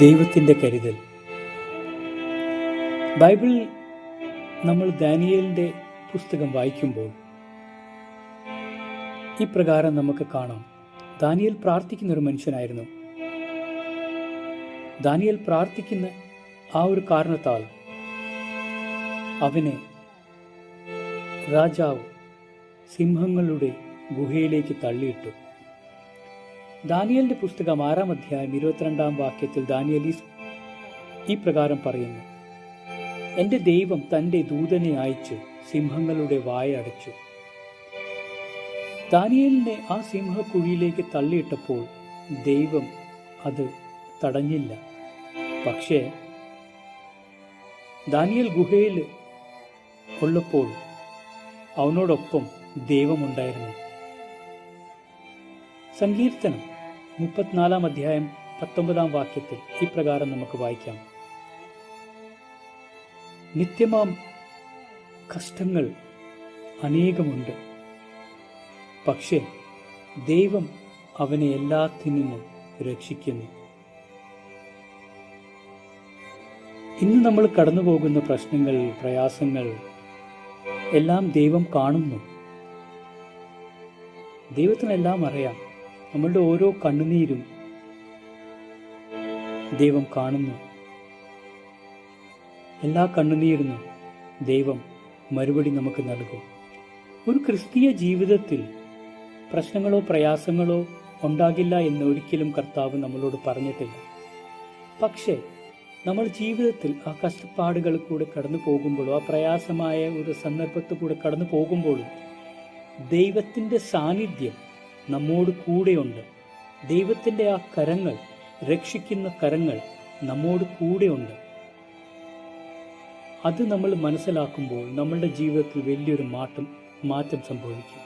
ദൈവത്തിൻ്റെ കരുതൽ. ബൈബിളിൽ നമ്മൾ ദാനിയേലിൻ്റെ പുസ്തകം വായിക്കുമ്പോൾ ഇപ്രകാരം നമുക്ക് കാണാം. ദാനിയേൽ പ്രാർത്ഥിക്കുന്ന ഒരു മനുഷ്യനായിരുന്നു. ദാനിയേൽ പ്രാർത്ഥിക്കുന്ന ആ ഒരു കാരണത്താൽ അവനെ രാജാവ് സിംഹങ്ങളുടെ ഗുഹയിലേക്ക് തള്ളിയിട്ടു. ദാനിയേലിന്റെ പുസ്തകം 6-ാം അധ്യായം 22-ാം വാക്യത്തിൽ ദാനിയേൽ ഈ പ്രകാരം പറയുന്നു: എൻ്റെ ദൈവം തൻ്റെ ദൂതനെ അയച്ച് സിംഹങ്ങളുടെ വായ അടച്ചു. ദാനിയേലിനെ ആ സിംഹക്കുഴിയിലേക്ക് തള്ളിയിട്ടപ്പോൾ ദൈവം അത് തടഞ്ഞില്ല. പക്ഷേ ദാനിയേൽ ഗുഹയിൽ ഉള്ളപ്പോൾ അവനോടൊപ്പം ദൈവമുണ്ടായിരുന്നു. സങ്കീർത്തനം 34-ാം അധ്യായം 19-ാം വാക്യത്തിൽ ഇപ്രകാരം നമുക്ക് വായിക്കാം: നിത്യമാം കഷ്ടങ്ങൾ അനേകമുണ്ട്, പക്ഷേ ദൈവം അവനെ എല്ലാത്തിൽ നിന്നും രക്ഷിക്കുന്നു. ഇന്ന് നമ്മൾ കടന്നു പോകുന്ന പ്രശ്നങ്ങൾ, പ്രയാസങ്ങൾ എല്ലാം ദൈവം കാണുന്നു. ദൈവത്തിനെല്ലാം അറിയാം. നമ്മളുടെ ഓരോ കണ്ണുനീരും ദൈവം കാണുന്നു. എല്ലാ കണ്ണുനീരിനും ദൈവം മറുപടി നമുക്ക് നൽകും. ഒരു ക്രിസ്തീയ ജീവിതത്തിൽ പ്രശ്നങ്ങളോ പ്രയാസങ്ങളോ ഉണ്ടാകില്ല എന്ന് ഒരിക്കലും കർത്താവ് നമ്മളോട് പറഞ്ഞിട്ടില്ല. പക്ഷേ നമ്മൾ ജീവിതത്തിൽ ആ കഷ്ടപ്പാടുകൾ കൂടെ കടന്നു പോകുമ്പോഴോ ആ പ്രയാസമായ ഒരു സന്ദർഭത്തിൽ കൂടെ കടന്നു പോകുമ്പോഴും ദൈവത്തിൻ്റെ സാന്നിധ്യം നമ്മോട് കൂടെയുണ്ട്. ദൈവത്തിൻ്റെ ആ കരങ്ങൾ, രക്ഷിക്കുന്ന കരങ്ങൾ നമ്മോട് കൂടെയുണ്ട്. അത് നമ്മൾ മനസ്സിലാക്കുമ്പോൾ നമ്മളുടെ ജീവിതത്തിൽ വലിയൊരു മാറ്റം സംഭവിക്കും.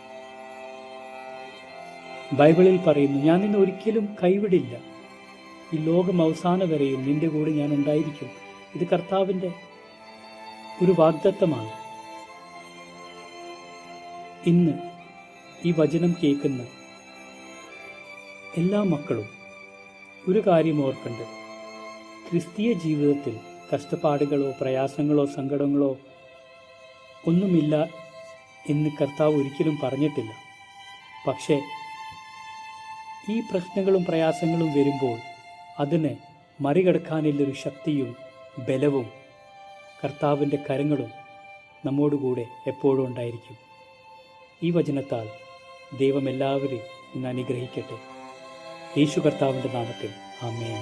ബൈബിളിൽ പറയുന്നു: ഞാൻ നിന്നെ ഒരിക്കലും കൈവിടില്ല, ഈ ലോകം അവസാനം വരെയും നിന്റെ കൂടെ ഞാൻ ഉണ്ടായിരിക്കും. ഇത് കർത്താവിൻ്റെ ഒരു വാഗ്ദത്തമാണ്. ഇന്ന് ഈ വചനം കേൾക്കുന്ന എല്ലാ മക്കളും ഒരു കാര്യം ഓർക്കണ്ട്: ക്രിസ്തീയ ജീവിതത്തിൽ കഷ്ടപ്പാടുകളോ പ്രയാസങ്ങളോ സങ്കടങ്ങളോ ഒന്നുമില്ല എന്ന് കർത്താവ് ഒരിക്കലും പറഞ്ഞിട്ടില്ല. പക്ഷേ ഈ പ്രശ്നങ്ങളും പ്രയാസങ്ങളും വരുമ്പോൾ അതിനെ മറികടക്കാനുള്ളൊരു ശക്തിയും ബലവും കർത്താവിൻ്റെ കരങ്ങളും നമ്മോടുകൂടെ എപ്പോഴും ഉണ്ടായിരിക്കും. ഈ വചനത്താൽ ദൈവം എല്ലാവരെയും ഇന്ന് അനുഗ്രഹിക്കട്ടെ. യേശു കർത്താവിൻ്റെ നാമത്തിൽ ആമേൻ.